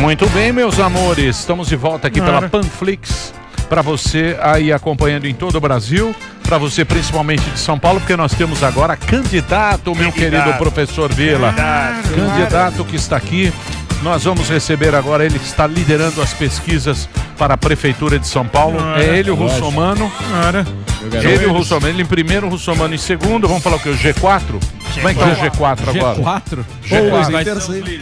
Muito bem, meus amores, estamos de volta aqui pela Panflix, para você aí acompanhando em todo o Brasil, para você principalmente de São Paulo, porque nós temos agora candidato, meu querido professor Vila, candidato que está aqui. Nós vamos receber agora, ele que está liderando as pesquisas para a Prefeitura de São Paulo. É ele, o Russomano. Ele, o Russomano. Ele em primeiro, o Russomano em segundo. Vamos falar o que? O G4? Como é que é o G4 agora? G4?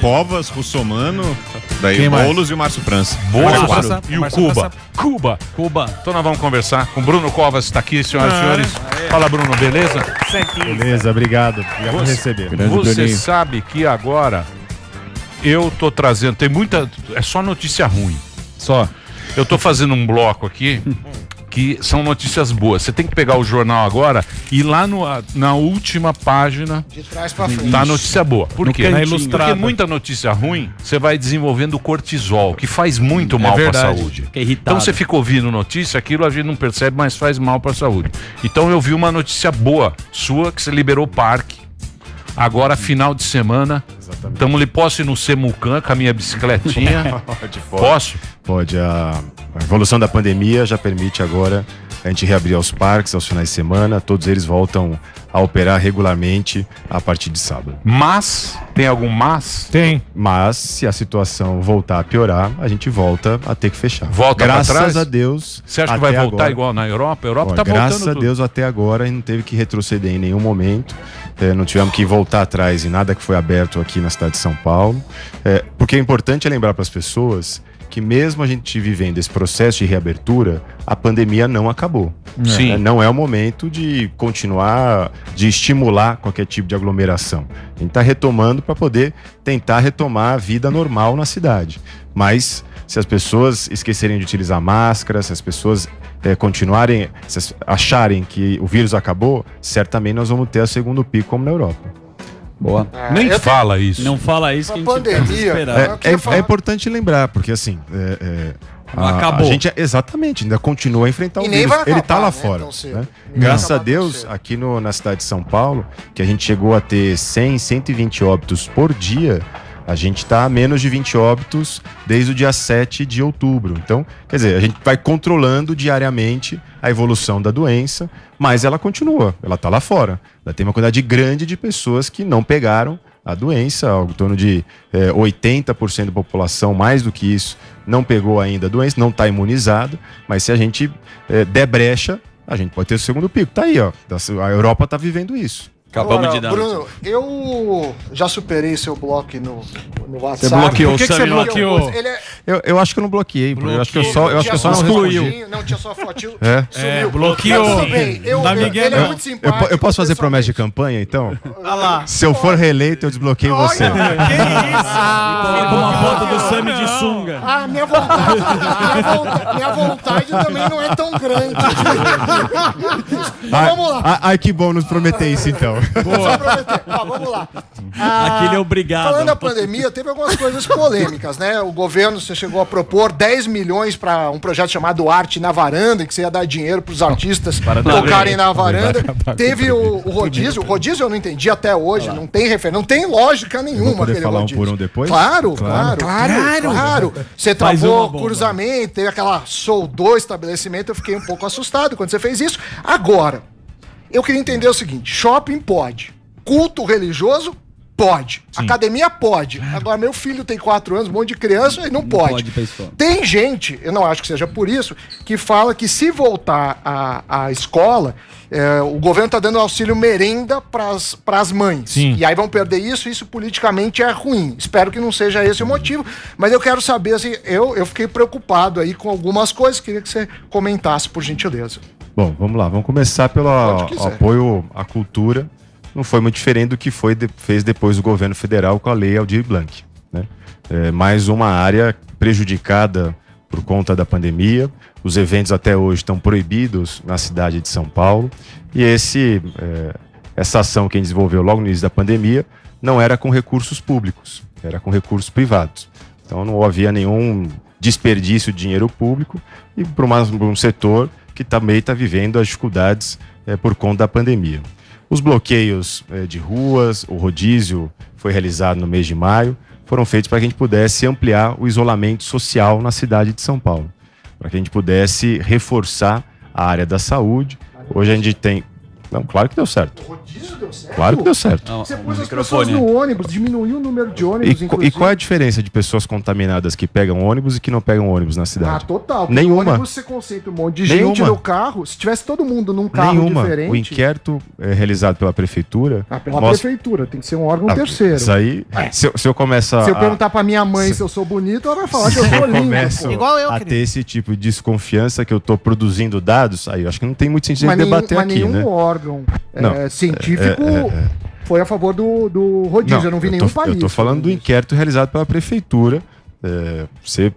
Covas, Russomano, daí Boulos e o Márcio França. Boulos e o Cuba. Então nós vamos conversar com o Bruno Covas, está aqui, senhoras e senhores. Fala, Bruno, beleza? Beleza, obrigado. Obrigado por receber. Você sabe que agora eu tô trazendo, tem muita, é só notícia ruim. Só. Eu tô fazendo um bloco aqui que são notícias boas. Você tem que pegar o jornal agora e ir lá na última página de trás pra frente. Tá notícia boa. Por quê? Porque muita notícia ruim, você vai desenvolvendo o cortisol, que faz muito mal para a saúde. Fica irritado. Então você fica ouvindo notícia, aquilo a gente não percebe, mas faz mal para a saúde. Então eu vi uma notícia boa sua, que você liberou o parque. Agora, final de semana, posso ir no Semucan com a minha bicicletinha? Posso? Pode. A evolução da pandemia já permite agora a gente reabrir os parques aos finais de semana. Todos eles voltam a operar regularmente a partir de sábado. Mas, tem algum mas? Tem. Mas, se a situação voltar a piorar, a gente volta a ter que fechar. Volta pra trás? Graças a Deus. Você acha que vai voltar agora igual na Europa? A Europa tá voltando graças a Deus, até agora, a gente não teve que retroceder em nenhum momento. Não tivemos que voltar atrás em nada que foi aberto aqui na cidade de São Paulo. Porque é importante lembrar para as pessoas que mesmo a gente vivendo esse processo de reabertura, a pandemia não acabou. Sim. Não é o momento de continuar, de estimular qualquer tipo de aglomeração. A gente está retomando para poder tentar retomar a vida normal na cidade. Mas se as pessoas esquecerem de utilizar máscara, se as pessoas continuarem, se acharem que o vírus acabou, certamente nós vamos ter o segundo pico como na Europa. Boa. Nem fala isso. Não fala isso que a gente pandemia. É importante lembrar, porque assim. Acabou. A gente, exatamente, ainda continua a enfrentar o vírus. Ele tá lá fora. Né? Graças a Deus, aqui na cidade de São Paulo, que a gente chegou a ter 100, 120 óbitos por dia, a gente está a menos de 20 óbitos desde o dia 7 de outubro. Então, quer dizer, a gente vai controlando diariamente a evolução da doença, mas ela continua, ela está lá fora. Ela tem uma quantidade grande de pessoas que não pegaram a doença, em torno de 80% da população, mais do que isso, não pegou ainda a doença, não está imunizado, mas se a gente der brecha, a gente pode ter o segundo pico. Tá aí, ó. A Europa está vivendo isso. Acabamos de dar. Bruno, eu já superei seu bloco no WhatsApp. Você bloqueou. Por que você bloqueou? Eu acho que eu não bloqueei. Eu acho que eu só não excluiu. Não tinha só fotinho. Sumiu. Bloqueou. Ele é muito simpático. Eu posso fazer promessa de campanha, então? Ah lá. Se eu for reeleito, eu desbloqueio você. Que isso? Com uma foto do Sami de sunga. Minha vontade também não é tão grande. Vamos lá. Ai, que bom nos prometer isso, então. Vamos lá. Aquele é obrigado. Falando da pandemia, teve algumas coisas polêmicas, né? O governo, você chegou a propor 10 milhões para um projeto chamado Arte na Varanda, que você ia dar dinheiro para os artistas tocarem na varanda. Teve o rodízio. O rodízio eu não entendi até hoje. Não tem referência, não tem lógica nenhuma. Vou poder falar rodízio. Um por um depois? Claro. Você travou cruzamento, teve soldou estabelecimento. Eu fiquei um pouco assustado quando você fez isso. Agora, eu queria entender o seguinte: shopping pode, culto religioso pode, sim. Academia pode. Agora, meu filho tem 4 anos, um monte de criança, e não pode. Tem gente, eu não acho que seja por isso, que fala que se voltar à escola, o governo está dando auxílio merenda para as mães. Sim. E aí vão perder isso politicamente é ruim. Espero que não seja esse o motivo, mas eu quero saber, assim, eu fiquei preocupado aí com algumas coisas, queria que você comentasse, por gentileza. Bom, vamos lá. Vamos começar pelo apoio à cultura. Não foi muito diferente do que fez depois o governo federal com a lei Aldir Blanc. Né? Mais uma área prejudicada por conta da pandemia. Os eventos até hoje estão proibidos na cidade de São Paulo. E essa ação que a gente desenvolveu logo no início da pandemia não era com recursos públicos, era com recursos privados. Então não havia nenhum desperdício de dinheiro público e para um setor que também está vivendo as dificuldades por conta da pandemia. Os bloqueios de ruas, o rodízio foi realizado no mês de maio, foram feitos para que a gente pudesse ampliar o isolamento social na cidade de São Paulo, para que a gente pudesse reforçar a área da saúde. Hoje a gente tem... Não, claro que deu certo. O rodízio deu certo? Claro que deu certo. Você pôs as pessoas no ônibus, diminuiu o número de ônibus, E qual é a diferença de pessoas contaminadas que pegam ônibus e que não pegam ônibus na cidade? Total. Nenhuma. No ônibus você concentra um monte de gente no carro. Se tivesse todo mundo num carro diferente... O inquérito realizado pela prefeitura... pela prefeitura, tem que ser um órgão terceiro. Isso aí, se eu começar... Se eu perguntar pra minha mãe se eu sou bonito, ela vai falar que eu sou lindo. Igual eu, a ter esse tipo de desconfiança que eu tô produzindo dados, aí eu acho que não tem muito sentido de debater aqui, né? Nenhum órgão científico foi a favor do rodízio. Eu não vi nenhum país. Eu tô falando do inquérito realizado pela prefeitura. Você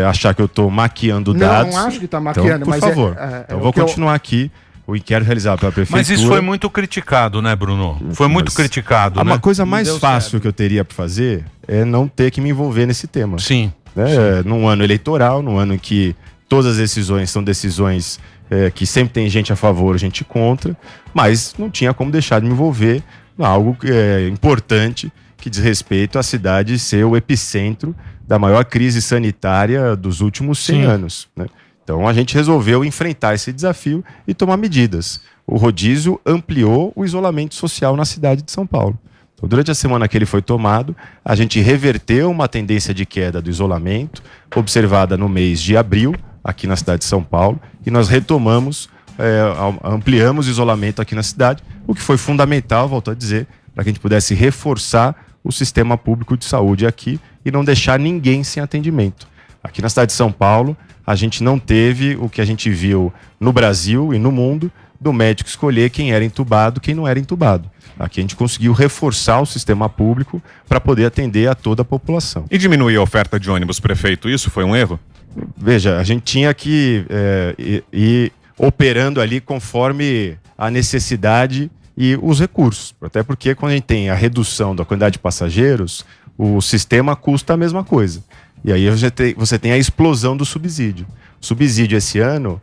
achar que eu tô maquiando dados... Não acho que tá maquiando, então, por favor. Então vou continuar aqui. O inquérito realizado pela prefeitura... Mas isso foi muito criticado, né, Bruno? Foi muito criticado, né? Uma coisa mais fácil que eu teria para fazer é não ter que me envolver nesse tema. Sim. Num ano eleitoral, num ano em que todas as decisões são decisões que sempre tem gente a favor, gente contra, mas não tinha como deixar de me envolver em algo que é importante, que diz respeito à cidade ser o epicentro da maior crise sanitária dos últimos 100 anos, né? Então a gente resolveu enfrentar esse desafio e tomar medidas. O rodízio ampliou o isolamento social na cidade de São Paulo. Então, durante a semana que ele foi tomado, a gente reverteu uma tendência de queda do isolamento, observada no mês de abril, aqui na cidade de São Paulo, e nós retomamos, ampliamos o isolamento aqui na cidade, o que foi fundamental, volto a dizer, para que a gente pudesse reforçar o sistema público de saúde aqui e não deixar ninguém sem atendimento. Aqui na cidade de São Paulo, a gente não teve o que a gente viu no Brasil e no mundo, do médico escolher quem era entubado, quem não era entubado. Aqui a gente conseguiu reforçar o sistema público para poder atender a toda a população. E diminuir a oferta de ônibus, prefeito, isso foi um erro? Veja, a gente tinha que ir operando ali conforme a necessidade e os recursos. Até porque quando a gente tem a redução da quantidade de passageiros, o sistema custa a mesma coisa. E aí você tem a explosão do subsídio. O subsídio esse ano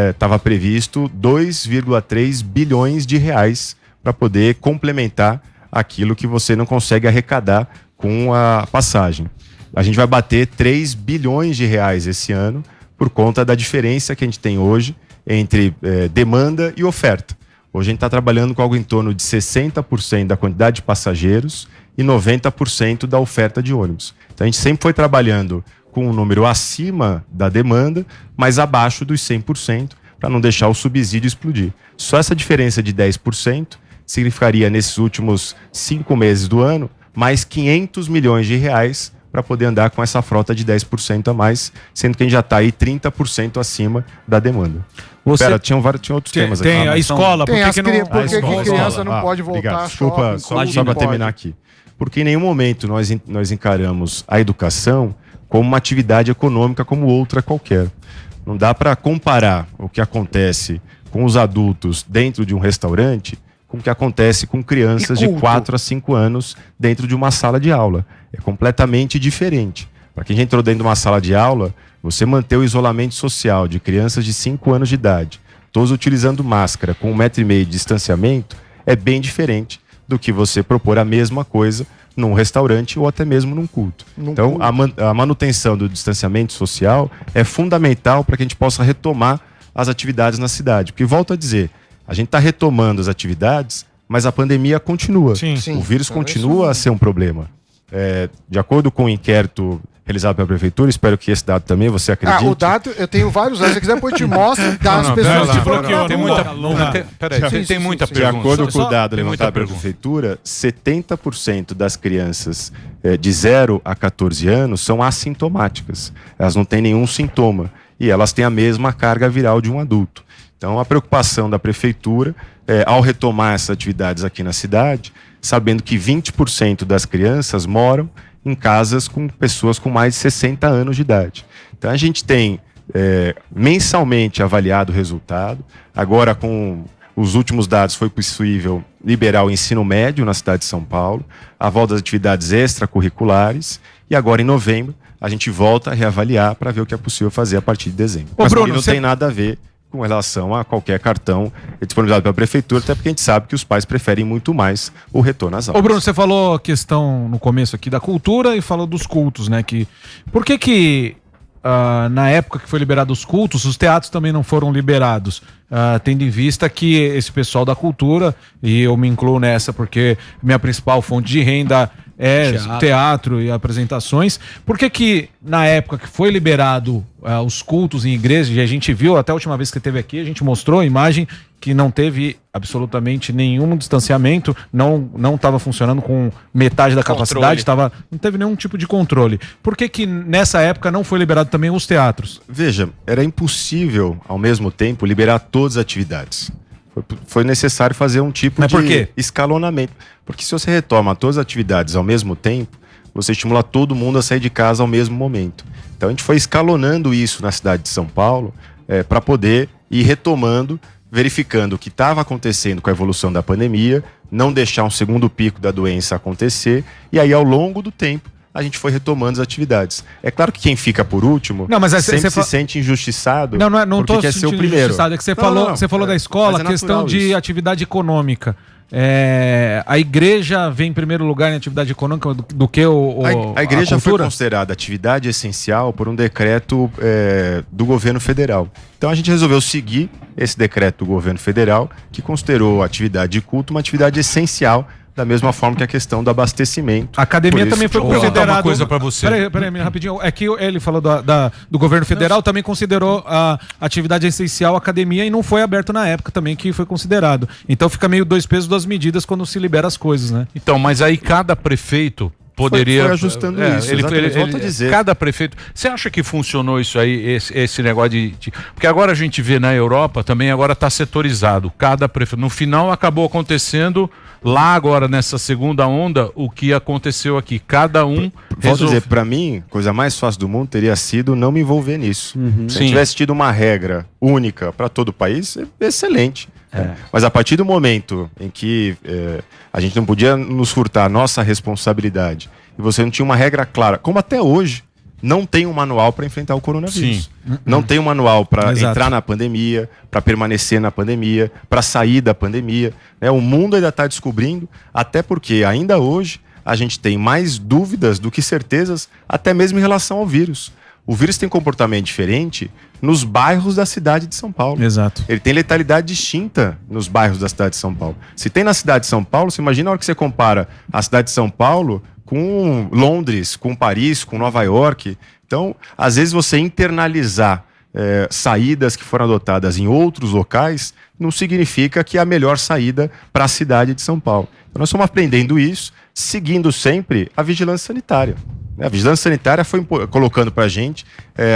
estava previsto 2,3 bilhões de reais para poder complementar aquilo que você não consegue arrecadar com a passagem. A gente vai bater 3 bilhões de reais esse ano por conta da diferença que a gente tem hoje entre demanda e oferta. Hoje a gente está trabalhando com algo em torno de 60% da quantidade de passageiros e 90% da oferta de ônibus. Então a gente sempre foi trabalhando com um número acima da demanda, mas abaixo dos 100%, para não deixar o subsídio explodir. Só essa diferença de 10% significaria, nesses últimos 5 meses do ano, mais 500 milhões de reais para poder andar com essa frota de 10% a mais, sendo que a gente já está aí 30% acima da demanda. Tinha outros temas aqui. Tem a escola, por que criança não pode voltar a Desculpa, só para terminar aqui. Porque em nenhum momento nós encaramos a educação como uma atividade econômica como outra qualquer. Não dá para comparar o que acontece com os adultos dentro de um restaurante com o que acontece com crianças de 4 a 5 anos dentro de uma sala de aula. É completamente diferente. Para quem já entrou dentro de uma sala de aula, você manter o isolamento social de crianças de 5 anos de idade, todos utilizando máscara com 1,5 m de distanciamento, é bem diferente do que você propor a mesma coisa num restaurante ou até mesmo num culto. Então, a manutenção do distanciamento social é fundamental para que a gente possa retomar as atividades na cidade. Porque, volto a dizer, a gente está retomando as atividades, mas a pandemia continua. O vírus continua a ser um problema. De acordo com o inquérito realizado pela prefeitura, espero que esse dado também você acredite. O dado, eu tenho vários dados, se quiser depois eu te mostro das pessoas que bloqueou. Tem muita pergunta. De acordo com o dado levantado pela prefeitura, 70% das crianças de 0 a 14 anos são assintomáticas. Elas não têm nenhum sintoma e elas têm a mesma carga viral de um adulto. Então, a preocupação da prefeitura, ao retomar essas atividades aqui na cidade, sabendo que 20% das crianças moram em casas com pessoas com mais de 60 anos de idade. Então, a gente tem mensalmente avaliado o resultado. Agora, com os últimos dados, foi possível liberar o ensino médio na cidade de São Paulo, a volta das atividades extracurriculares, e agora, em novembro, a gente volta a reavaliar para ver o que é possível fazer a partir de dezembro. Mas Bruno, não tem nada a ver com relação a qualquer cartão disponibilizado pela prefeitura, até porque a gente sabe que os pais preferem muito mais o retorno às aulas. Ô Bruno, você falou a questão no começo aqui da cultura e falou dos cultos, né? Por que na época que foi liberado os cultos, os teatros também não foram liberados? Tendo em vista que esse pessoal da cultura, e eu me incluo nessa porque minha principal fonte de renda é teatro e apresentações. Por que na época que foi liberado os cultos em igrejas, e a gente viu até a última vez que teve aqui, a gente mostrou a imagem que não teve absolutamente nenhum distanciamento, não estava funcionando com metade da capacidade, não teve nenhum tipo de controle. Por que nessa época não foi liberado também os teatros? Veja, era impossível ao mesmo tempo liberar todas as atividades. Foi necessário fazer um tipo de escalonamento. Porque se você retoma todas as atividades ao mesmo tempo, você estimula todo mundo a sair de casa ao mesmo momento. Então a gente foi escalonando isso na cidade de São Paulo para poder ir retomando, verificando o que estava acontecendo com a evolução da pandemia, não deixar um segundo pico da doença acontecer, e aí ao longo do tempo a gente foi retomando as atividades. É claro que quem fica por último sempre se sente injustiçado. Não porque quer ser o primeiro. É que você falou da escola, questão de atividade econômica. A igreja vem em primeiro lugar em atividade econômica do que a igreja foi considerada atividade essencial por um decreto do governo federal. Então a gente resolveu seguir esse decreto do governo federal, que considerou a atividade de culto uma atividade essencial, da mesma forma que a questão do abastecimento. A academia também foi considerada. Uma coisa para você. Peraí, rapidinho. É que ele falou do governo federal, também considerou a atividade essencial a academia e não foi aberto na época também que foi considerado. Então fica meio 2 pesos, 2 medidas quando se libera as coisas, né? Então, mas aí cada prefeito poderia... Foi ajustando isso. Ele volta a dizer. Cada prefeito... Você acha que funcionou isso aí, esse negócio de... Porque agora a gente vê na Europa também, agora está setorizado. Cada prefeito... No final acabou acontecendo... Lá agora, nessa segunda onda, o que aconteceu aqui, cada um... Volto a dizer, para mim, a coisa mais fácil do mundo teria sido não me envolver nisso. Se tivesse tido uma regra única para todo o país, excelente. Mas a partir do momento em que a gente não podia nos furtar a nossa responsabilidade, e você não tinha uma regra clara, como até hoje, não tem um manual para enfrentar o coronavírus. Não tem um manual para entrar na pandemia, para permanecer na pandemia, para sair da pandemia. O mundo ainda está descobrindo, até porque ainda hoje a gente tem mais dúvidas do que certezas, até mesmo em relação ao vírus. O vírus tem comportamento diferente nos bairros da cidade de São Paulo. Exato. Ele tem letalidade distinta nos bairros da cidade de São Paulo. Se tem na cidade de São Paulo, você imagina a hora que você compara a cidade de São Paulo com Londres, com Paris, com Nova York. Então, às vezes você internalizar saídas que foram adotadas em outros locais não significa que é a melhor saída para a cidade de São Paulo. Então, nós estamos aprendendo isso, seguindo sempre a vigilância sanitária. A vigilância sanitária foi colocando para a gente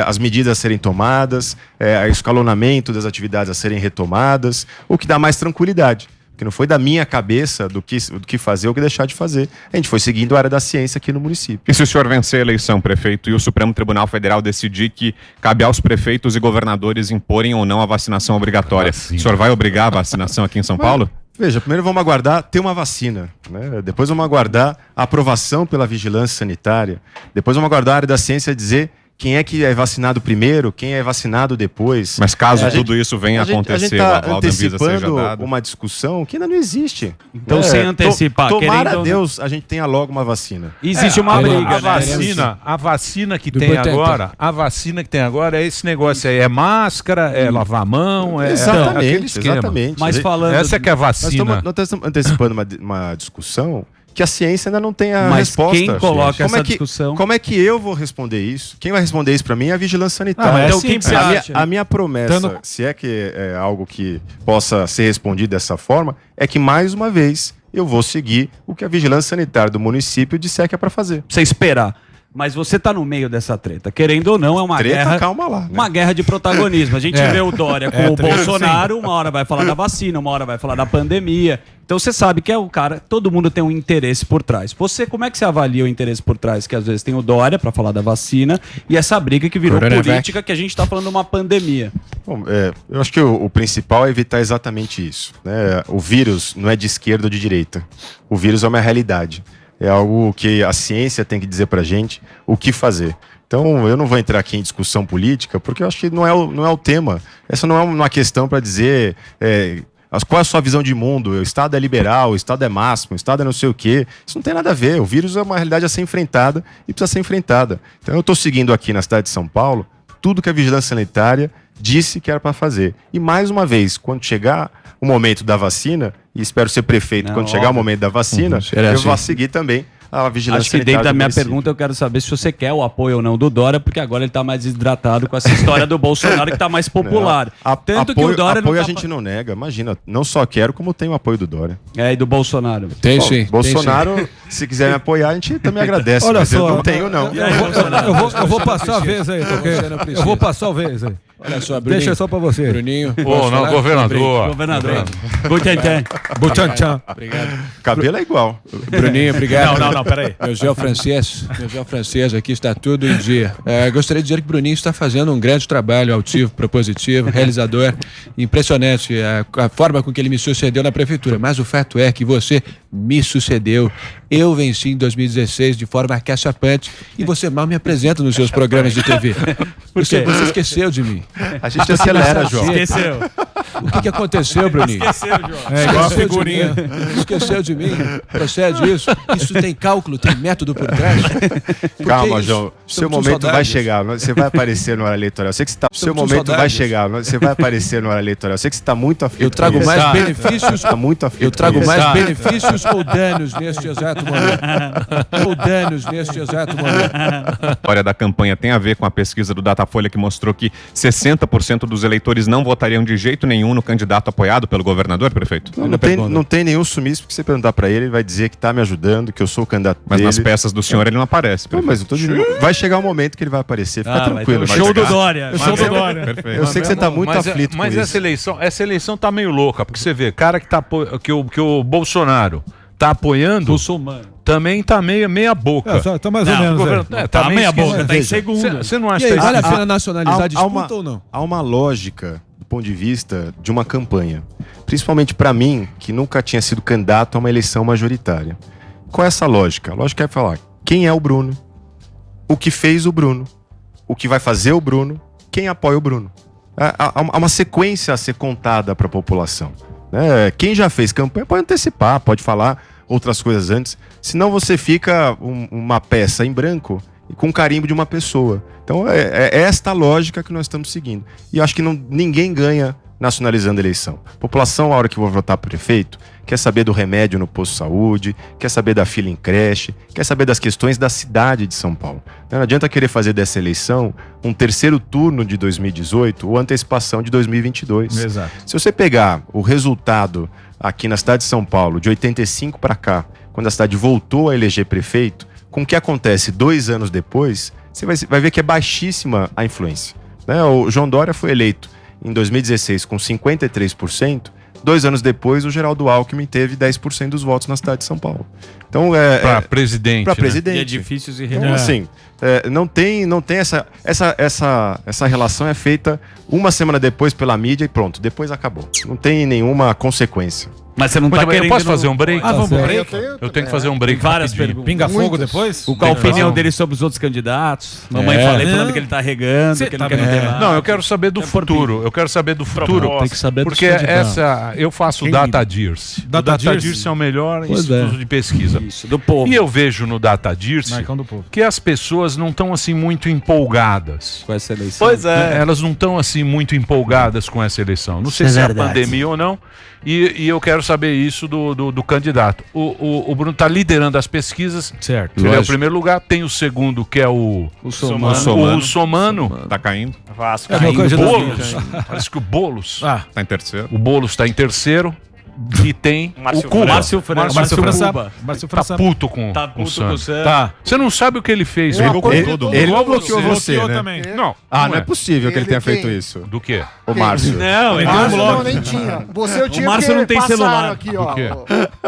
as medidas a serem tomadas, o escalonamento das atividades a serem retomadas, o que dá mais tranquilidade. Que não foi da minha cabeça do que fazer ou que deixar de fazer. A gente foi seguindo a área da ciência aqui no município. E se o senhor vencer a eleição, prefeito, e o Supremo Tribunal Federal decidir que cabe aos prefeitos e governadores imporem ou não a vacinação obrigatória, o senhor vai obrigar a vacinação aqui em São Paulo? Veja, primeiro vamos aguardar ter uma vacina, né? Depois vamos aguardar a aprovação pela vigilância sanitária, depois vamos aguardar a área da ciência dizer quem é que é vacinado primeiro, quem é vacinado depois. Mas caso tudo isso venha a acontecer, a gente está antecipando uma discussão que ainda não existe. Então, sem antecipar, tomara a Deus a gente tenha logo uma vacina. Existe uma briga, a vacina que tem agora, é esse negócio aí, é máscara, é lavar a mão, aquele esquema. Exatamente. Mas falando essa que é a vacina. Nós estamos antecipando uma discussão que a ciência ainda não tem a resposta. Quem coloca essa discussão? Como é que eu vou responder isso? Quem vai responder isso para mim é a vigilância sanitária. Então quem você acha? A minha promessa, se é que é algo que possa ser respondido dessa forma, é que mais uma vez eu vou seguir o que a vigilância sanitária do município disser que é para fazer. Você esperar. Mas você tá no meio dessa treta. Querendo ou não, é uma guerra. Calma lá, né? Uma guerra de protagonismo. A gente vê o Dória com o Bolsonaro, uma hora vai falar da vacina, uma hora vai falar da pandemia. Então você sabe que é o cara, todo mundo tem um interesse por trás. Você, como é que você avalia o interesse por trás? Que às vezes tem o Dória para falar da vacina e essa briga que virou política, que a gente tá falando de uma pandemia. Bom, eu acho que o principal é evitar exatamente isso, né? O vírus não é de esquerda ou de direita. O vírus é uma realidade. É algo que a ciência tem que dizer pra gente o que fazer. Então, eu não vou entrar aqui em discussão política, porque eu acho que não é o tema. Essa não é uma questão para dizer qual é a sua visão de mundo. O Estado é liberal, o Estado é máximo, o Estado é não sei o quê. Isso não tem nada a ver. O vírus é uma realidade a ser enfrentada e precisa ser enfrentada. Então, eu estou seguindo aqui na cidade de São Paulo tudo que a Vigilância Sanitária disse que era para fazer. E, mais uma vez, quando chegar o momento da vacina, e espero ser prefeito quando chegar o momento da vacina, eu vou seguir também a vigilância. Acho que dentro da minha pergunta eu quero saber se você quer o apoio ou não do Dória, porque agora ele está mais desidratado com essa história do Bolsonaro que está mais popular. Tanto que o Dória apoio a gente não nega, imagina, não só quero, como tem o apoio do Dória. E do Bolsonaro. Tem sim. Bolsonaro, se quiser me apoiar, a gente também agradece. Olha só, eu não tenho, não. Eu vou passar a vez aí, ok? Eu vou passar a vez aí. Olha só, Bruninho. Deixa só pra você. Bruninho. Governador. Buchanchã. Obrigado. Cabelo é igual. Bruninho, obrigado. Não, peraí. Meu gel francês aqui está tudo em dia. Gostaria de dizer que o Bruninho está fazendo um grande trabalho altivo, propositivo, realizador. Impressionante a forma com que ele me sucedeu na prefeitura. Mas o fato é que você me sucedeu. Eu venci em 2016 de forma cachapante e você mal me apresenta nos seus programas de TV. Você esqueceu de mim. A gente acelera, João. Esqueceu. O que aconteceu, Bruninho? Esqueceu, João. É igual a figurinha. Esqueceu de mim? Procede isso? Isso tem cálculo, tem método por trás? Calma, João. Seu momento vai chegar. Você vai aparecer no hora eleitoral. Eu sei que seu momento vai chegar. Você vai aparecer no hora eleitoral. Eu sei que você está muito aflito. Eu trago mais benefícios. Está muito aflito. Eu trago mais benefícios ou danos neste exato momento? A história da campanha tem a ver com a pesquisa do Datafolha que mostrou que 60% dos eleitores não votariam de jeito nenhum no candidato apoiado pelo governador, prefeito? Não tem nenhum sumiço, porque você perguntar para ele vai dizer que está me ajudando, que eu sou o candidato Mas dele. nas peças do senhor ele não aparece. Não, mas eu tô dizendo, vai chegar um momento que ele vai aparecer, fica tranquilo. Show do Dória. Eu sei que você está muito aflito mas com isso. essa eleição tá meio louca, porque você vê, cara que o Bolsonaro tá apoiando, também tá meia boca. Tá mais ou menos. Tá meia boca, tá em segundo. Você não acha que vale a pena nacionalizar a disputa ou não? Há uma lógica do ponto de vista de uma campanha, principalmente para mim, que nunca tinha sido candidato a uma eleição majoritária. Qual é essa lógica? A lógica é falar quem é o Bruno, o que fez o Bruno, o que vai fazer o Bruno, quem apoia o Bruno. Há uma sequência a ser contada para a população. Quem já fez campanha pode antecipar, pode falar outras coisas antes, senão você fica uma peça em branco e com carimbo de uma pessoa. Então é esta lógica que nós estamos seguindo. E eu acho que ninguém ganha nacionalizando a eleição. A população, a hora que for votar prefeito, quer saber do remédio no posto de saúde, quer saber da fila em creche, quer saber das questões da cidade de São Paulo. Não adianta querer fazer dessa eleição um terceiro turno de 2018 ou antecipação de 2022. Exato. Se você pegar o resultado aqui na cidade de São Paulo, de 85 para cá, quando a cidade voltou a eleger prefeito, com o que acontece 2 anos depois, você vai ver que é baixíssima a influência. O João Dória foi eleito em 2016 com 53%, 2 anos depois o Geraldo Alckmin teve 10% dos votos na cidade de São Paulo. Então para presidente. Para presidente. E edifícios e Então, assim, não tem essa relação é feita uma semana depois pela mídia e pronto, depois acabou. Não tem nenhuma consequência. Mas você não tá querendo... Eu posso fazer um break? Vamos pro break? Eu tenho que fazer um break. Várias rapidinho. perguntas. Pinga fogo depois? Qual a opinião dele sobre os outros candidatos? Mamãe falando que ele tá regando, que ele não quer meter lá. Não, eu quero saber do futuro. Eu quero saber do futuro. Tem que saber porque eu faço Data Dirce. Data Dirce é o melhor instituto de pesquisa. Isso, do povo. E eu vejo no Data Dirce Marcão do povo. que as pessoas não estão assim muito empolgadas. Com essa eleição. Pois é. Elas não estão assim muito empolgadas com essa eleição. Não sei se é a pandemia ou não. E eu quero saber isso do candidato. O Bruno está liderando as pesquisas. Certo. Ele é o primeiro lugar. Tem o segundo, que é o Somano. Tá caindo. Vasco. O Boulos. Parece que o Boulos. Tá em terceiro. O Boulos está em terceiro. E tem Márcio o Cuba. Márcio França. Márcio Tá França. puto com Tá o puto com o Santos. Santos. Tá. Você não sabe o que ele fez. Ele Igual bloqueou você, né? também. Não. Não é possível que ele tenha feito quem? isso. Do quê? O Márcio. Não, ele Márcio deu um não, bloco. nem tinha. Você eu tinha Márcio porque não tem passaram celular. aqui, ó. Do quê?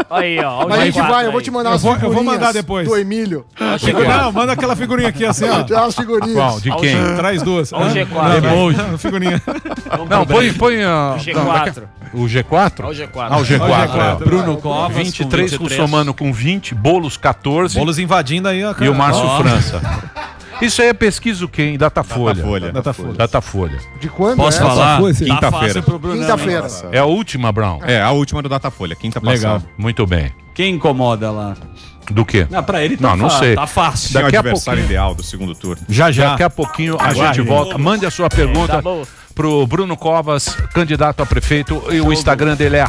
Aí, ó. Mas a gente vai, eu vou te mandar as Eu vou figurinhas mandar depois. do Emílio. Não, manda aquela figurinha aqui assim, ó. Tem umas figurinhas. Qual? De quem? Traz duas. Olha o G4. Não, figurinha. Não, põe a... G4. O G4? Olha o G4. Ah, o G4. Bruno Covas 23 com o Somano com 20, Boulos 14 Bolos invadindo aí a e o Márcio França. Isso aí é pesquisa o quê, hein? Datafolha. Datafolha. De quando? Posso falar? Quinta-feira. Quinta-feira. É a última, Brown? É, a última do Datafolha, quinta Legal. passada. Muito bem. Quem incomoda lá? Do quê? Pra ele tá não sei. Tá fácil. Quem é o Daqui a adversário pouquinho- ideal do segundo turno? Já. Daqui a pouquinho a gente volta. Mande a sua pergunta pro Bruno Covas, candidato a prefeito. E o Instagram dele é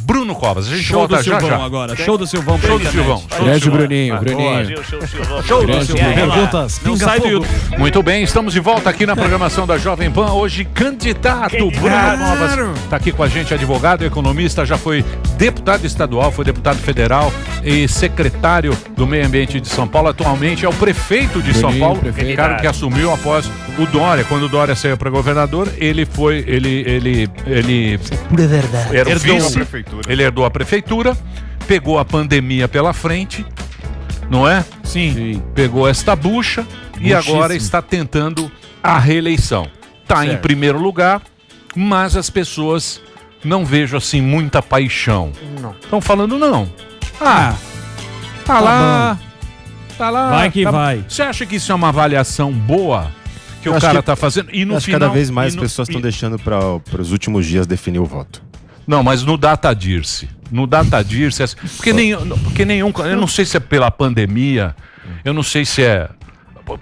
@Bruno Covas. A gente Show volta do já Silvão já. agora. Show do Silvão. Show do Silvão. Grande Bruninho. Show do Silvão. Perguntas. Não sai do YouTube. Muito bem, estamos de volta aqui na programação da Jovem Pan. Hoje, candidato Bruno Covas está aqui com a gente, advogado, economista, já foi deputado estadual, foi deputado federal e secretário do Meio Ambiente de São Paulo. Atualmente é o prefeito de São Paulo, cargo que assumiu após o Dória. Quando o Dória saiu para governador, ele foi, ele Pura verdade. era o Herdou a vice, prefeitura. ele herdou a prefeitura, pegou a pandemia pela frente, não é? Sim. Pegou esta bucha e agora está tentando a reeleição. Está em primeiro lugar, mas as pessoas não vejo assim muita paixão. Estão falando não. Tá lá. Vai que tá- vai. Você acha que isso é uma avaliação boa que o acho cara que- tá fazendo? E no Acho que final, cada vez mais e as no- pessoas estão e- deixando para os últimos dias definir o voto. Não, mas no Datadirse. No Datadirse, porque nenhum, eu não sei se é pela pandemia, eu não sei se é...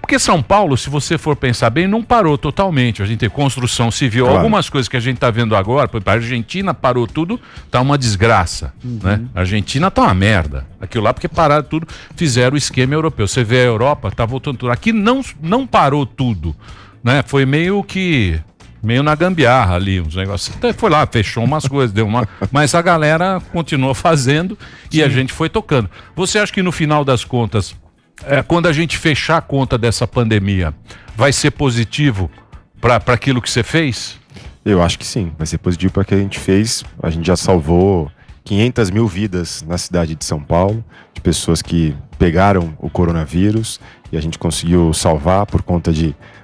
Porque São Paulo, se você for pensar bem, não parou totalmente. A gente tem construção civil, Claro. algumas coisas que a gente está vendo agora, por exemplo, a Argentina parou tudo, tá uma desgraça, né? A Argentina tá uma merda. Aquilo lá, porque pararam tudo, fizeram o esquema europeu. Você vê a Europa, tá voltando tudo. Aqui não parou tudo, né? Foi meio na gambiarra ali, uns negócios. Até foi lá, fechou umas coisas, deu uma... Mas a galera continuou fazendo e a gente foi tocando. Você acha que no final das contas, quando a gente fechar a conta dessa pandemia, vai ser positivo para aquilo que você fez? Eu acho que sim, vai ser positivo para o que a gente fez. A gente já salvou 500 mil vidas na cidade de São Paulo, de pessoas que pegaram o coronavírus e a gente conseguiu salvar por conta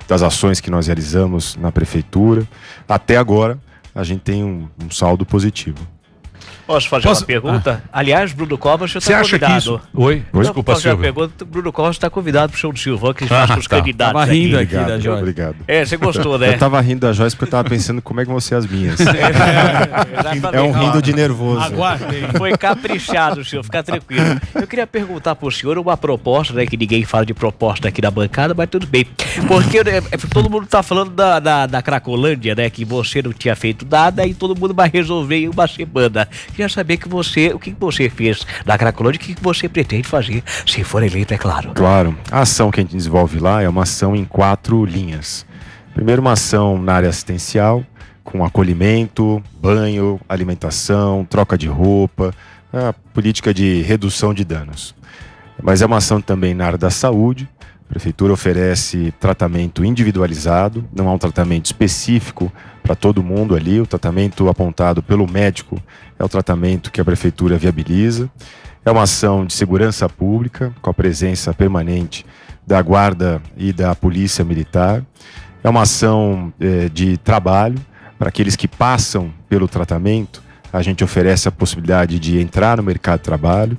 das ações que nós realizamos na prefeitura. Até agora, a gente tem um saldo positivo. Posso fazer uma pergunta? Aliás, Bruno Covas já Você está acha que convidado. isso... Oi? Desculpa, Posso fazer uma Silvio. pergunta? Bruno Covas está convidado para o show do Silvão, que faz com os tá. candidatos Tava rindo aqui. aqui da Joyce. Obrigado. Você gostou, né? Eu tava rindo da Joyce porque eu tava pensando como é que vão ser as minhas. Exatamente. É um rindo de nervoso. Foi caprichado, senhor, fica tranquilo. Eu queria perguntar pro senhor uma proposta, né? Que ninguém fala de proposta aqui na bancada, mas tudo bem. Porque todo mundo tá falando da Cracolândia, né? Que você não tinha feito nada e todo mundo vai resolver em uma semana. Queria saber o que você fez na Cracolândia e o que você pretende fazer, se for eleito, é claro. Claro. A ação que a gente desenvolve lá é uma ação em 4 linhas. Primeiro, uma ação na área assistencial, com acolhimento, banho, alimentação, troca de roupa, a política de redução de danos. Mas é uma ação também na área da saúde. A prefeitura oferece tratamento individualizado, não há um tratamento específico para todo mundo ali. O tratamento apontado pelo médico é o tratamento que a prefeitura viabiliza. É uma ação de segurança pública, com a presença permanente da Guarda e da Polícia Militar. É uma ação de trabalho para aqueles que passam pelo tratamento. A gente oferece a possibilidade de entrar no mercado de trabalho.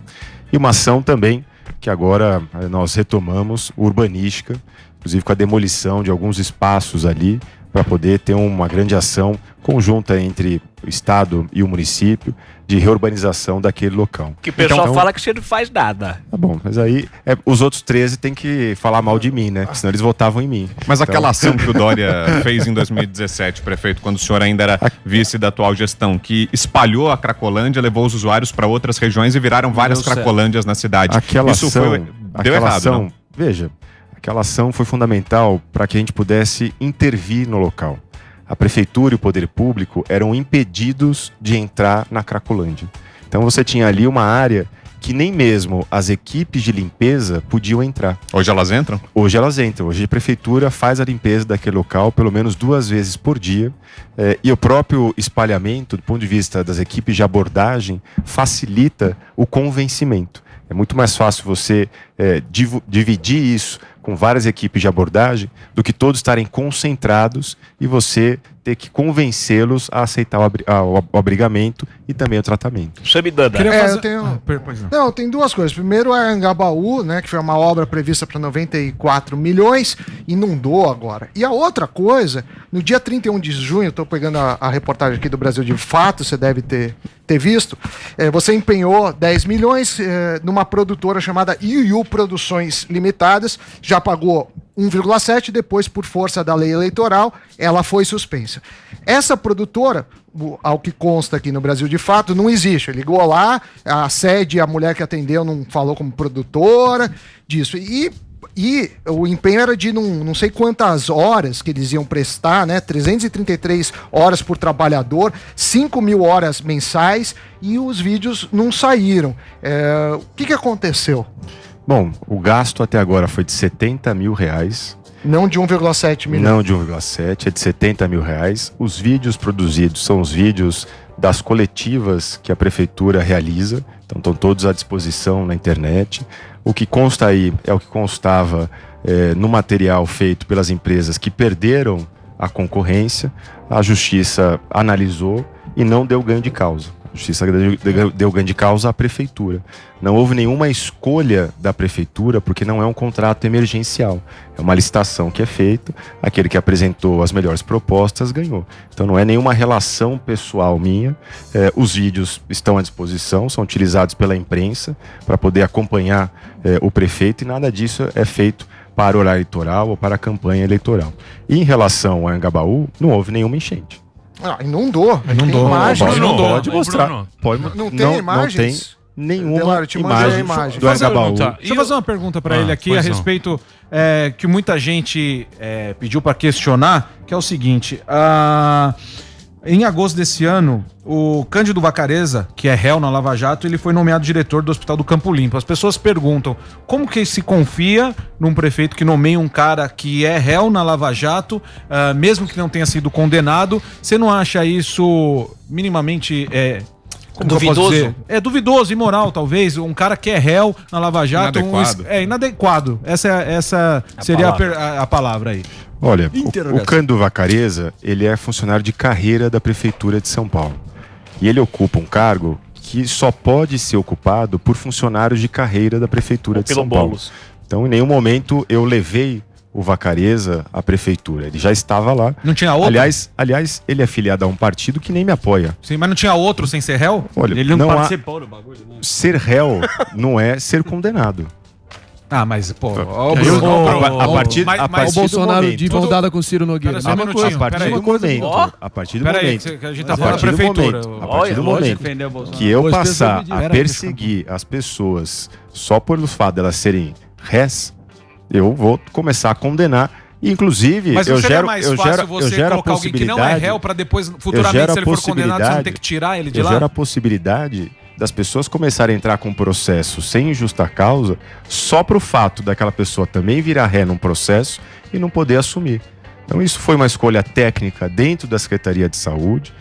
E uma ação também que agora nós retomamos, urbanística, inclusive com a demolição de alguns espaços ali, para poder ter uma grande ação conjunta entre o Estado e o município de reurbanização daquele local. Que o pessoal fala que você não faz nada. Tá bom, mas aí os outros 13 têm que falar mal de mim, né? Senão eles votavam em mim. Mas aquela ação que o Dória fez em 2017, prefeito, quando o senhor ainda era vice da atual gestão, que espalhou a Cracolândia, levou os usuários para outras regiões e viraram várias Cracolândias na cidade. Aquela Isso ação, deu errado, ação, não? Veja, aquela ação foi fundamental para que a gente pudesse intervir no local. A prefeitura e o poder público eram impedidos de entrar na Cracolândia. Então você tinha ali uma área que nem mesmo as equipes de limpeza podiam entrar. Hoje elas entram? Hoje elas entram. Hoje a prefeitura faz a limpeza daquele local pelo menos 2 vezes por dia. E o próprio espalhamento, do ponto de vista das equipes de abordagem, facilita o convencimento. É muito mais fácil você dividir isso com várias equipes de abordagem do que todos estarem concentrados e você ter que convencê-los a aceitar o abrigamento e também o tratamento. Tem duas coisas. Primeiro, a Anhangabaú, né, que foi uma obra prevista para 94 milhões, inundou agora. E a outra coisa, no dia 31 de junho, estou pegando a reportagem aqui do Brasil de Fato, você deve ter visto, você empenhou 10 milhões numa produtora chamada Iuiu Produções Limitadas, já pagou 1,7, depois, por força da lei eleitoral, ela foi suspensa. Essa produtora, ao que consta aqui no Brasil de Fato, não existe. Ele ligou lá, a sede, a mulher que atendeu não falou como produtora disso. E o empenho era de não sei quantas horas que eles iam prestar, né? 333 horas por trabalhador, 5.000 horas mensais, e os vídeos não saíram. O que aconteceu? Bom, o gasto até agora foi de R$70 mil. Não de 1,7 milhão. Não de 1,7, é de R$70 mil. Os vídeos produzidos são os vídeos das coletivas que a prefeitura realiza, então estão todos à disposição na internet. O que consta aí é o que constava no material feito pelas empresas que perderam a concorrência. A Justiça analisou e não deu ganho de causa. A Justiça deu ganho de causa à Prefeitura. Não houve nenhuma escolha da Prefeitura, porque não é um contrato emergencial. É uma licitação que é feita, aquele que apresentou as melhores propostas ganhou. Então não é nenhuma relação pessoal minha. Os vídeos estão à disposição, são utilizados pela imprensa para poder acompanhar o prefeito, e nada disso é feito para o horário eleitoral ou para a campanha eleitoral. E em relação a Anhangabaú, não houve nenhuma enchente. Inundou. Inundou. Imagens. Pode mostrar. Não tem imagens? Não tem nenhuma imagem do Anhangabaú. Deixa eu fazer uma pergunta para ele aqui a respeito que muita gente pediu para questionar, que é o seguinte: em agosto desse ano, o Cândido Vacarezza, que é réu na Lava Jato, ele foi nomeado diretor do Hospital do Campo Limpo. As pessoas perguntam, como que se confia num prefeito que nomeia um cara que é réu na Lava Jato, mesmo que não tenha sido condenado? Você não acha isso minimamente... duvidoso? É duvidoso, imoral, talvez. Um cara que é réu na Lava Jato... Inadequado. Essa seria a palavra aí. Olha, o Cândido Vacarezza, ele é funcionário de carreira da Prefeitura de São Paulo. E ele ocupa um cargo que só pode ser ocupado por funcionários de carreira da Prefeitura de São Paulo. Então, em nenhum momento eu levei o Vacarezza à Prefeitura. Ele já estava lá. Não tinha outro? Aliás, ele é filiado a um partido que nem me apoia. Sim, mas não tinha outro sem ser réu? Olha, ele não participou do bagulho, né? Ser réu não é ser condenado. Mas, pô... A partir o Bolsonaro de mão dada com o Ciro Nogueira. A partir do momento que a gente tá falando da prefeitura. A partir do momento que eu passar a perseguir as pessoas só pelo fato de elas serem réis, eu vou começar a condenar. Inclusive, mas eu gero colocar alguém que não é réu para depois, futuramente, se ele for condenado, você não ter que tirar ele de lá? Eu gero a possibilidade das pessoas começarem a entrar com um processo sem justa causa só pro fato daquela pessoa também virar ré num processo e não poder assumir. Então isso foi uma escolha técnica dentro da Secretaria de Saúde.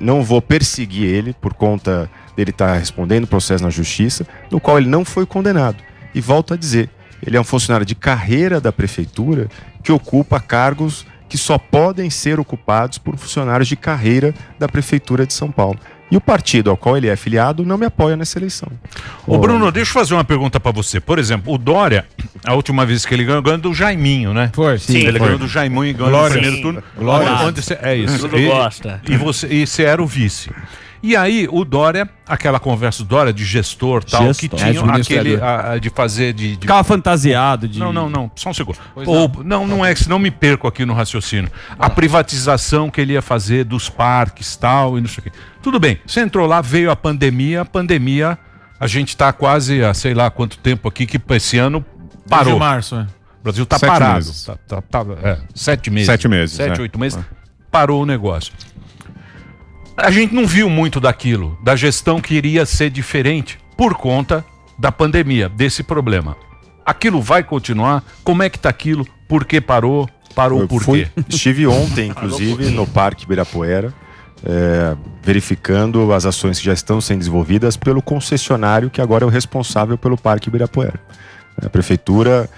Não vou perseguir ele por conta dele estar respondendo processo na Justiça, no qual ele não foi condenado. E volto a dizer, ele é um funcionário de carreira da Prefeitura que ocupa cargos que só podem ser ocupados por funcionários de carreira da Prefeitura de São Paulo. E o partido ao qual ele é filiado não me apoia nessa eleição. Ô Bruno, deixa eu fazer uma pergunta pra você. Por exemplo, o Dória, a última vez que ele ganhou do Jaiminho, né? Foi. Sim, ele ganhou do Jaiminho e ganhou no primeiro turno. É isso. Tudo gosta. E você era o vice. E aí, o Dória, aquela conversa do Dória de gestor tal, que tinha aquele de fazer de... Ficava fantasiado de... Não, só um segundo. Não é, senão me perco aqui no raciocínio. A privatização que ele ia fazer dos parques tal, e não sei o quê. Tudo bem, você entrou lá, veio a pandemia, a gente tá quase há sei lá quanto tempo aqui, que esse ano parou. Desde março, O Brasil tá 7 parado. Meses. 7 meses. 7 meses. 8 meses. Parou o negócio. A gente não viu muito daquilo, da gestão que iria ser diferente por conta da pandemia, desse problema. Aquilo vai continuar? Como é que tá aquilo? Por que parou? Parou por quê? Estive ontem, inclusive, no Parque Ibirapuera, verificando as ações que já estão sendo desenvolvidas pelo concessionário que agora é o responsável pelo Parque Ibirapuera. A Prefeitura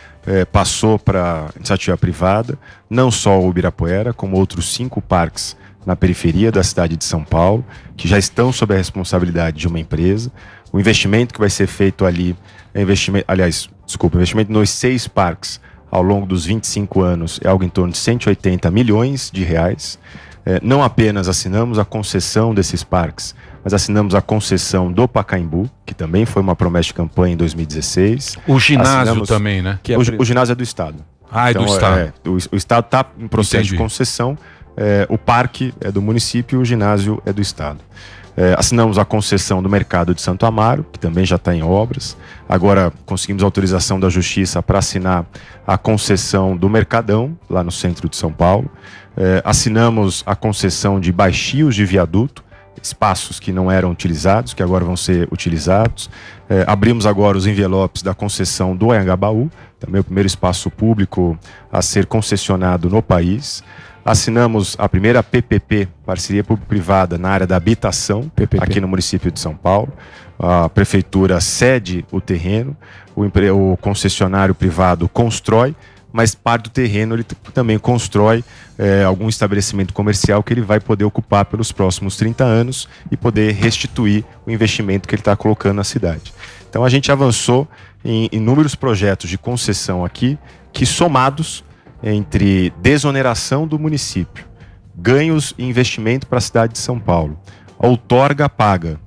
passou para iniciativa privada, não só o Ibirapuera, como outros 5 parques na periferia da cidade de São Paulo, que já estão sob a responsabilidade de uma empresa. O investimento que vai ser feito ali, investimento nos 6 parques ao longo dos 25 anos é algo em torno de 180 milhões de reais. Não apenas assinamos a concessão desses parques, mas assinamos a concessão do Pacaembu, que também foi uma promessa de campanha em 2016. O ginásio também, né? O ginásio é do Estado. É do Estado. O Estado está em processo de concessão, o parque é do município e o ginásio é do Estado. Assinamos a concessão do Mercado de Santo Amaro, que também já está em obras. Agora conseguimos autorização da Justiça para assinar a concessão do Mercadão, lá no centro de São Paulo. Assinamos a concessão de baixios de viaduto, espaços que não eram utilizados, que agora vão ser utilizados. Abrimos agora os envelopes da concessão do Anhangabaú, também o primeiro espaço público a ser concessionado no país. Assinamos a primeira PPP, parceria público-privada, na área da habitação, aqui no município de São Paulo. A prefeitura cede o terreno, o concessionário privado constrói, mas parte do terreno ele também constrói algum estabelecimento comercial que ele vai poder ocupar pelos próximos 30 anos e poder restituir o investimento que ele está colocando na cidade. Então a gente avançou em inúmeros projetos de concessão aqui, que somados entre desoneração do município, ganhos e investimento para a cidade de São Paulo, a outorga paga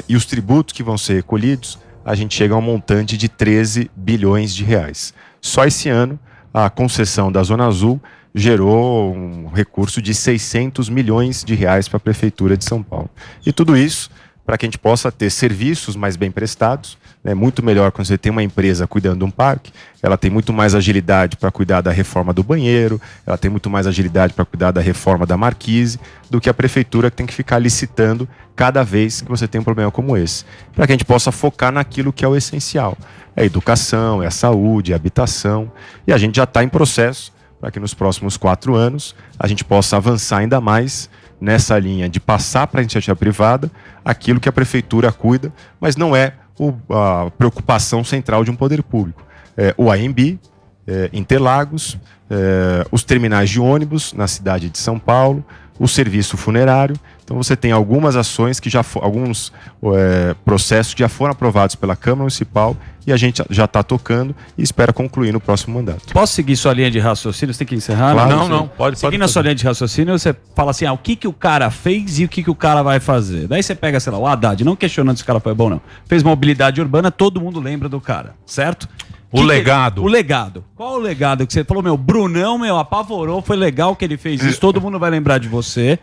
e os tributos que vão ser recolhidos, a gente chega a um montante de 13 bilhões de reais. Só esse ano, a concessão da Zona Azul gerou um recurso de 600 milhões de reais para a Prefeitura de São Paulo. E tudo isso para que a gente possa ter serviços mais bem prestados. É muito melhor quando você tem uma empresa cuidando de um parque, ela tem muito mais agilidade para cuidar da reforma do banheiro, ela tem muito mais agilidade para cuidar da reforma da marquise, do que a prefeitura que tem que ficar licitando cada vez que você tem um problema como esse. Para que a gente possa focar naquilo que é o essencial. É a educação, é a saúde, é a habitação. E a gente já está em processo para que nos próximos 4 anos a gente possa avançar ainda mais nessa linha de passar para a iniciativa privada aquilo que a prefeitura cuida, mas não é a preocupação central de um poder público. O AMB, Interlagos, os terminais de ônibus na cidade de São Paulo, o serviço funerário. Então você tem algumas ações que alguns processos que já foram aprovados pela Câmara Municipal e a gente já está tocando e espera concluir no próximo mandato. Posso seguir sua linha de raciocínio? Você tem que encerrar? Claro, não, pode. Seguindo a sua linha de raciocínio, você fala assim, o que o cara fez e o que o cara vai fazer. Daí você pega, sei lá, o Haddad, não questionando se o cara foi bom, não. Fez mobilidade urbana, todo mundo lembra do cara, certo? O legado. O legado. Qual o legado que você falou, Brunão, apavorou, foi legal que ele fez isso, todo mundo vai lembrar de você,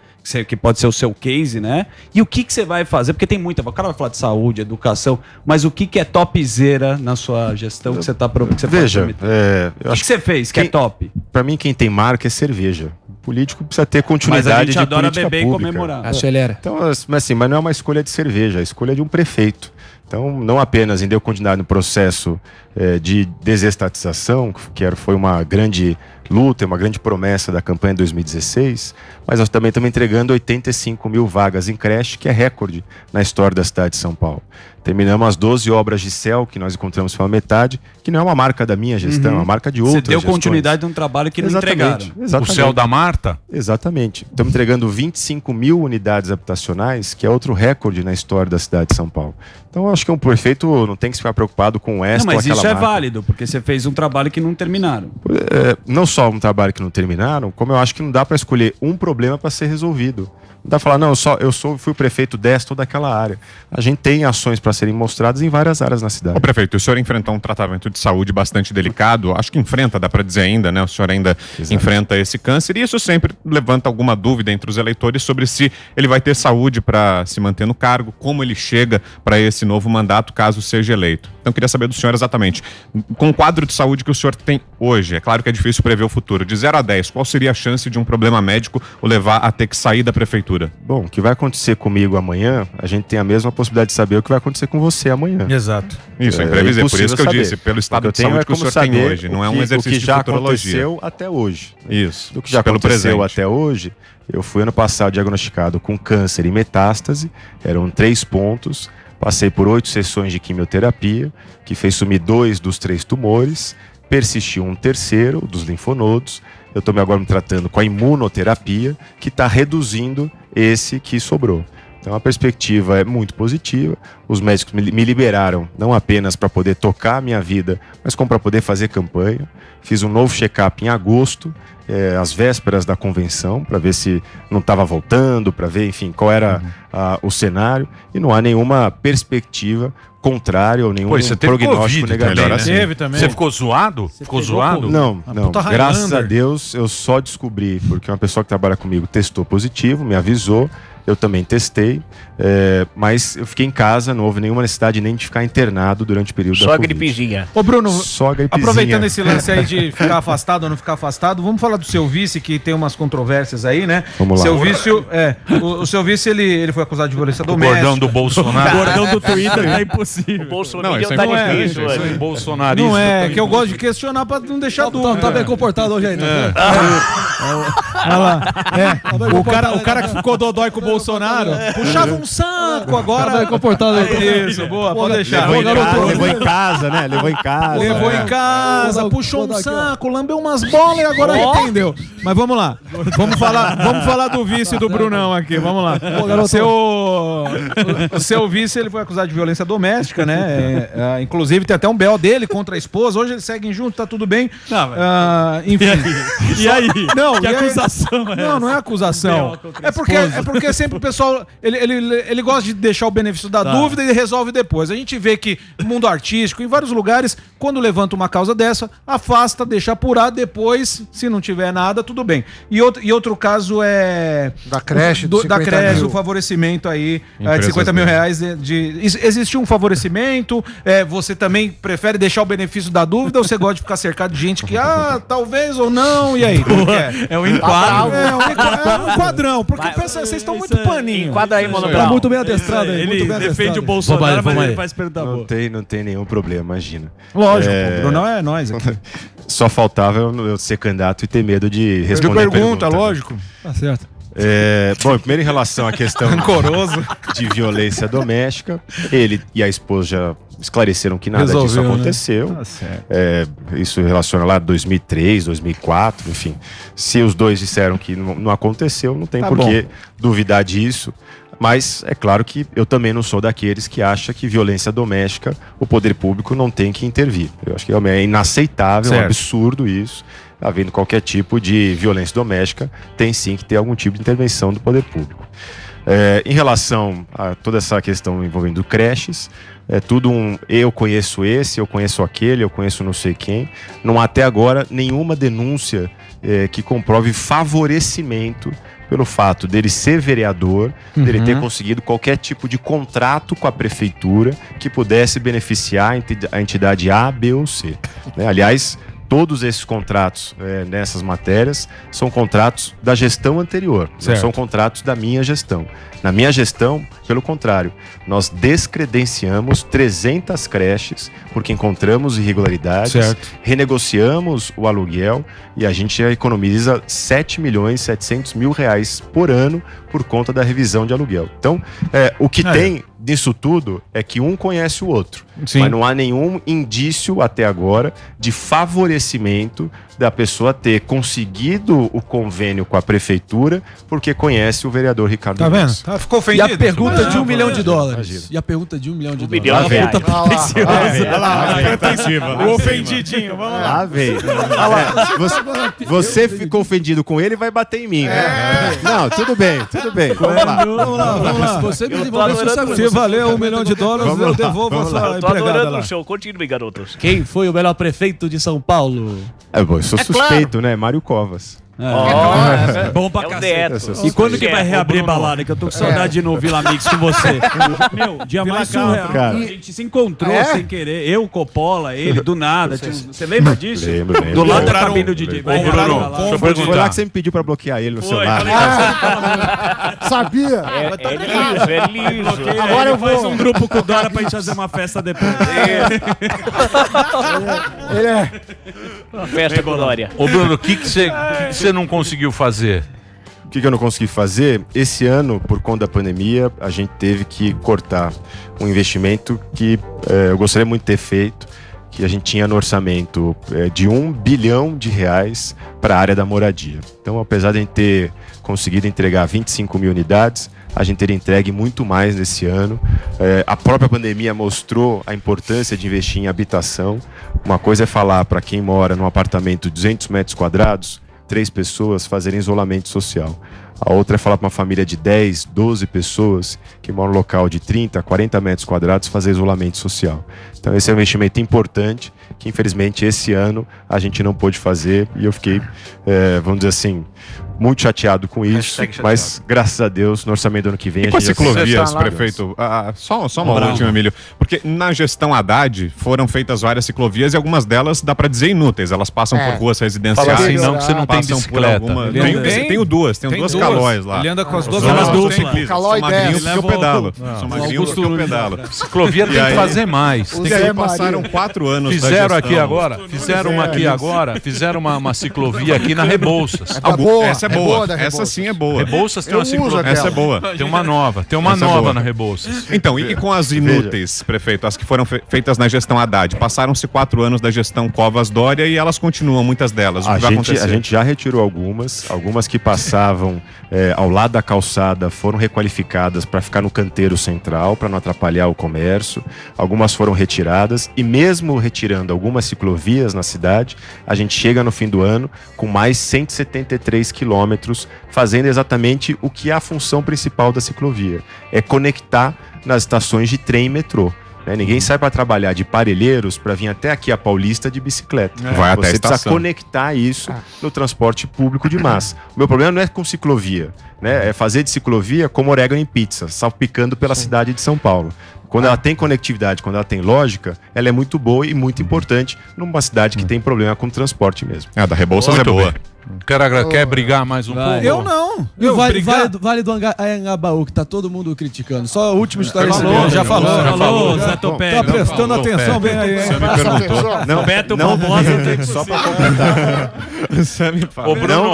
que pode ser o seu case, né? E o que você vai fazer? Porque tem muita... O cara vai falar de saúde, educação, mas o que é topzera na sua gestão que você está... Veja, o que você fez que é top? Para mim, quem tem marca é cerveja. O político precisa ter continuidade. Mas a gente adora política beber pública. E comemorar. Acelera. Então, mas não é uma escolha de cerveja, é a escolha de um prefeito. Então, não apenas em deu continuidade no processo de desestatização, que foi uma grande luta, uma grande promessa da campanha de 2016, mas nós também estamos entregando 85 mil vagas em creche, que é recorde na história da cidade de São Paulo. Terminamos as 12 obras de CEL, que nós encontramos pela metade, que não é uma marca da minha gestão, é uma marca de outras gestões. Você deu continuidade de um trabalho que não entregaram. Exatamente. O CEL da Marta? Exatamente. Estamos entregando 25 mil unidades habitacionais, que é outro recorde na história da cidade de São Paulo. Então, eu acho que um prefeito não tem que ficar preocupado com essa ou aquela marca. Mas isso é válido, porque você fez um trabalho que não terminaram. Não só um trabalho que não terminaram, como eu acho que não dá para escolher um problema para ser resolvido. Não dá para falar, não, fui o prefeito desta ou daquela área. A gente tem ações para serem mostradas em várias áreas na cidade. Ô, prefeito, o senhor enfrentou um tratamento de saúde bastante delicado, acho que enfrenta, dá para dizer ainda, né? O senhor ainda enfrenta esse câncer e isso sempre levanta alguma dúvida entre os eleitores sobre se ele vai ter saúde para se manter no cargo, como ele chega para esse novo mandato, caso seja eleito. Então, eu queria saber do senhor exatamente, com o quadro de saúde que o senhor tem hoje, é claro que é difícil prever o futuro, de 0 a 10, qual seria a chance de um problema médico o levar a ter que sair da prefeitura? Bom, o que vai acontecer comigo amanhã, a gente tem a mesma possibilidade de saber o que vai acontecer com você amanhã. Exato. Isso, é imprevisível, por isso que eu disse, pelo estado de saúde que o senhor tem hoje, não é um exercício de futurologia. O que já aconteceu até hoje. Isso, do que já aconteceu até hoje, eu fui ano passado diagnosticado com câncer e metástase, eram 3 pontos, passei por 8 sessões de quimioterapia, que fez sumir 2 dos 3 tumores, persistiu um terceiro, dos linfonodos. Eu estou agora me tratando com a imunoterapia, que está reduzindo esse que sobrou. Então a perspectiva é muito positiva. Os médicos me liberaram não apenas para poder tocar a minha vida, mas como para poder fazer campanha. Fiz um novo check-up em agosto, às vésperas da convenção, para ver se não estava voltando, para ver, enfim, qual era o cenário. E não há nenhuma perspectiva contrária ou nenhum prognóstico COVID negativo. também, né? Teve também. Você ficou zoado? Ficou zoado? Não. Graças Highlander. a Deus, eu só descobri, porque uma pessoa que trabalha comigo testou positivo, me avisou, eu também testei, mas eu fiquei em casa, não houve nenhuma necessidade nem de ficar internado durante o período da Só a Covid. gripezinha. Ô Bruno, Só a gripezinha. aproveitando esse lance aí de ficar afastado ou não ficar afastado, vamos falar do seu vice, que tem umas controvérsias aí, né? Vamos lá. Seu vice, o seu vice, ele foi acusado de violência O doméstica. gordão do Bolsonaro. O gordão do Twitter tá impossível. O Bolsonaro Não, isso é tá importante, difícil, isso olha. Bolsonarista. Não é, tá que eu gosto de questionar pra não deixar dúvida. Tá bem comportado hoje aí, tá vendo? Olha lá. O cara que ficou dodói com o Bolsonaro puxava um saco agora. Tá bem comportado aí. Isso, boa, pode deixar. Levou em casa, né? Levou em casa. Levou em casa, Vou puxou dar um aqui, ó. saco, lambeu umas bolas e agora arrependeu. Mas vamos lá. Vamos falar do vice do Brunão aqui. Vamos lá. O seu vice, ele foi acusado de violência doméstica, né? Inclusive tem até um BO dele contra a esposa. Hoje eles seguem juntos, tá tudo bem. Não, enfim. E aí? Não, Que e aí- acusação é essa? Não é acusação. BO contra a É porque sempre o pessoal ele gosta de deixar o benefício da dúvida e resolve depois. A gente vê que no mundo artístico, em vários lugares, quando levanta uma causa dessa, afasta, deixa apurar, depois, se não tiver nada, tudo bem. E outro caso é Da creche, da creche, mil. o favorecimento aí de Empresas 50 mil dele. reais. Existe um favorecimento? Você também prefere deixar o benefício da dúvida ou você gosta de ficar cercado de gente que, talvez ou não, e aí? Como que é? É um enquadro. É um quadrão, porque pensa, vocês estão muito paninho. Enquadra aí, Mano Tá Brown. muito bem adestrado aí. Ele Muito bem defende adestrado. o Bolsonaro, Vamos mas aí. ele faz pergunta boa. Não tem nenhum problema, imagina. Lógico, o Brunão é nós aqui. Só faltava eu ser candidato e ter medo de De responder a pergunta, né? lógico. Tá certo. Bom, primeiro em relação à questão Rancoroso. de violência doméstica, ele e a esposa já esclareceram que nada disso Resolveu, né? aconteceu. Tá certo. Isso relaciona lá 2003, 2004, enfim. Se os dois disseram que não aconteceu, não tem Tá por que duvidar disso. Mas é claro que eu também não sou daqueles que acham que violência doméstica o poder público não tem que intervir. Eu acho que é inaceitável, é um Certo. absurdo isso. Havendo qualquer tipo de violência doméstica, tem sim que ter algum tipo de intervenção do poder público. Em relação a toda essa questão envolvendo creches, é tudo eu conheço esse, eu conheço aquele, eu conheço não sei quem. Não há até agora nenhuma denúncia que comprove favorecimento pelo fato dele ser vereador, dele ter conseguido qualquer tipo de contrato com a prefeitura que pudesse beneficiar a entidade A, B ou C. Né? Aliás, todos esses contratos nessas matérias são contratos da gestão anterior, não Certo. são contratos da minha gestão. Na minha gestão, pelo contrário, nós descredenciamos 300 creches porque encontramos irregularidades, Certo. renegociamos o aluguel e a gente já economiza 7.700.000 reais por ano por conta da revisão de aluguel. Então, o que tem nisso tudo é que um conhece o outro. Sim. Mas não há nenhum indício até agora de favorecimento da pessoa ter conseguido o convênio com a prefeitura porque conhece o vereador Ricardo Tá vendo? Nunes. Ficou E ofendido. a pergunta de $1 milhão. Imagina. E a pergunta de $1 milhão. milhão de reais. O ofendidinho, vamos lá. Lá vem. Você ficou ofendido com ele, vai bater em mim. Né? Não, tudo bem. Vamos lá. Vamos lá. Você me Eu tô devolveu seu adorando saco. Se valer $1 milhão, eu devolvo a sua Eu tô empregada adorando lá. o show. Continue, garotos. Quem foi o melhor prefeito de São Paulo? Eu sou suspeito, né? Mário Covas. Bom pra É o cacete. Neto. E quando que vai É, reabrir o Bruno. balada? Que eu tô com saudade de ir no Vila Mix com você. Meu, dia Vila mais Country, surreal. cara. A gente se encontrou É? sem querer. Eu, Coppola, ele, do nada. Você lembra disso? Lembro. Do lado da Compraram- cabine do DJ. Vai Compraram- reabrir Deixa eu balada. perguntar. Foi lá que você me pediu pra bloquear ele no Foi, celular. falei, Sabia? É liso. Agora eu faz vou. um grupo com o Dora pra gente fazer uma festa depois. Ele é. Festa com Glória. Ô Bruno, o que você não conseguiu fazer? O que eu não consegui fazer? Esse ano, por conta da pandemia, a gente teve que cortar um investimento que eu gostaria muito de ter feito, que a gente tinha no orçamento de R$1 bilhão para a área da moradia. Então, apesar de a gente ter conseguido entregar 25 mil unidades, a gente teria entregue muito mais nesse ano. A própria pandemia mostrou a importância de investir em habitação. Uma coisa é falar para quem mora num apartamento de 200 metros quadrados, 3 pessoas fazerem isolamento social. A outra é falar para uma família de 10, 12 pessoas que moram num local de 30, 40 metros quadrados fazer isolamento social. Então esse é um investimento importante que infelizmente esse ano a gente não pôde fazer e eu fiquei, vamos dizer assim, muito chateado com isso, mas graças a Deus no orçamento do ano que vem... E com as ciclovias, prefeito, só uma última, Emílio, porque na gestão Haddad foram feitas várias ciclovias e algumas delas dá pra dizer inúteis, elas passam por ruas residenciais. Fala assim, não, que você não tem bicicleta. Tenho duas calóis lá. Ele anda com as duas Calói 10. Sou magrinho porque eu pedalo. Sou magrinho porque eu pedalo. Ciclovia tem que fazer mais. Passaram 4 anos fizeram uma ciclovia aqui na Rebouças. Essa é boa. Essa sim é boa. Rebouças tem uma ciclovia. Essa é boa. Tem uma nova. Tem uma nova na Rebouças. Então, e com as inúteis, prefeito, as que foram feitas na gestão Haddad? Passaram-se 4 anos da gestão Covas Dória e elas continuam, muitas delas. O que vai acontecer? A gente já retirou algumas que passavam ao lado da calçada foram requalificadas para ficar no canteiro central, para não atrapalhar o comércio. Algumas foram retiradas e mesmo retirando algumas ciclovias na cidade, a gente chega no fim do ano com mais 173 quilômetros, fazendo exatamente o que é a função principal da ciclovia, é conectar nas estações de trem e metrô. Ninguém sai para trabalhar de Parelheiros para vir até aqui a Paulista de bicicleta. Vai até a Você estação. precisa conectar isso no transporte público de massa. O meu problema não é com ciclovia, é fazer de ciclovia como orégano em pizza, salpicando pela cidade de São Paulo. Quando ela tem conectividade, quando ela tem lógica, ela é muito boa e muito importante numa cidade que tem problema com o transporte mesmo. A da Rebouças é boa. Quer brigar mais um pouco? Eu não. E o Vale do Anhangabaú, que tá todo mundo criticando. Só a última história. Já falou. Zé Topé. Tá prestando atenção bem aí. Você me perguntou. Não, Beto não, Barbosa. só para completar. Você me fala. Ô, Bruno,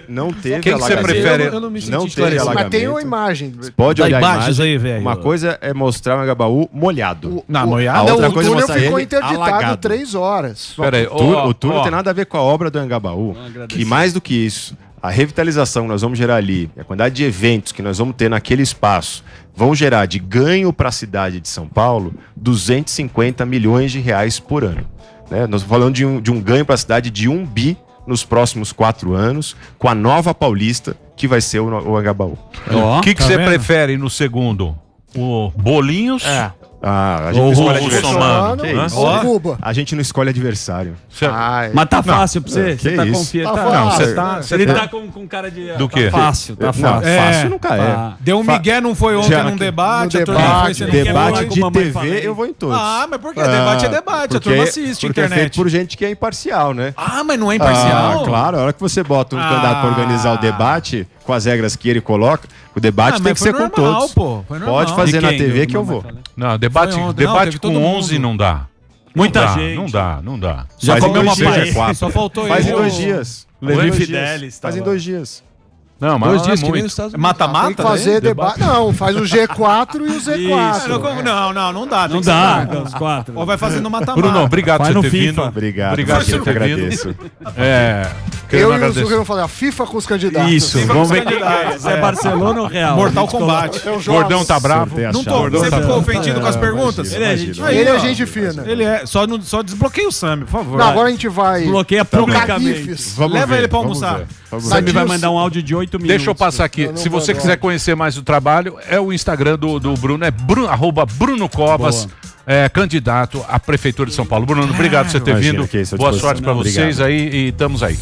não teve quem que você prefere? Eu não me senti Não teve esclarecido. Mas alagamento. tem uma imagem. Pode olhar a imagens imagem. aí, velho. Uma coisa é mostrar o Anhangabaú molhado. molhado. A outra o coisa é túnel mostrar ficou ele interditado alagado. 3 horas. Peraí, O túnel não tem nada a ver com a obra do Anhangabaú. E mais do que isso, a revitalização que nós vamos gerar ali, a quantidade de eventos que nós vamos ter naquele espaço, vão gerar de ganho para a cidade de São Paulo 250 milhões de reais por ano. Nós estamos falando de um ganho para a cidade de 1 bi nos próximos 4 anos, com a nova Paulista, que vai ser o Anhangabaú. O que você prefere no segundo? O Bolinhos? A gente não escolhe adversário. Que isso? A gente não escolhe adversário. Mas tá fácil pra você? Você tá isso? confiante? Não, Ele tá com cara de... Do quê? Tá fácil, tá Não, fácil. fácil nunca é. Deu um migué, não foi ontem num debate. No a turma debate, foi, você não Debate quer de como a mãe TV, fala aí. eu vou em todos. Mas por quê? Debate é debate, a turma assiste, porque é internet. feito por gente que é imparcial, né? Mas não é imparcial? Claro, a hora que você bota um candidato para organizar o debate, com as regras que ele coloca, o debate tem que ser com todos. Pode fazer na TV que eu vou. Não, debate com 11 não dá. Muita gente. Não dá. Já comeu uma paella. Só faltou Faz em isso. 2 dias. Levi Fidelis. Faz em 2 dias. Não, mas 2 dias é que nem muito. nos Estados Unidos. Mata-mata? Tem que fazer debate. Não, faz o G4 e o Z4. Não dá. Não dá, os 4. Ou vai fazendo mata-mata. Bruno, obrigado por Vai você no ter FIFA. vindo. Obrigado, por que agradeço. Eu e o Zucca vamos falar a FIFA com os candidatos. Isso, vamos ver quem é Barcelona ou Real. Mortal Kombat. Eu O Gordão tá bravo. Não tô. Você ficou ofendido com as perguntas? Ele é gente fina. Ele é. Só desbloqueia o Sammy, por favor. Não, agora a gente vai Bloqueia trocar publicamente. gifs. Leva ele pra almoçar. O Sammy vai mandar um áudio de 8 minutos. Deixa eu passar aqui. Se você quiser conhecer mais o trabalho, é o Instagram do Bruno, é @Bruno Covas. Candidato à Prefeitura de São Paulo. Bruno, obrigado por você ter vindo. Boa sorte pra vocês aí e estamos aí.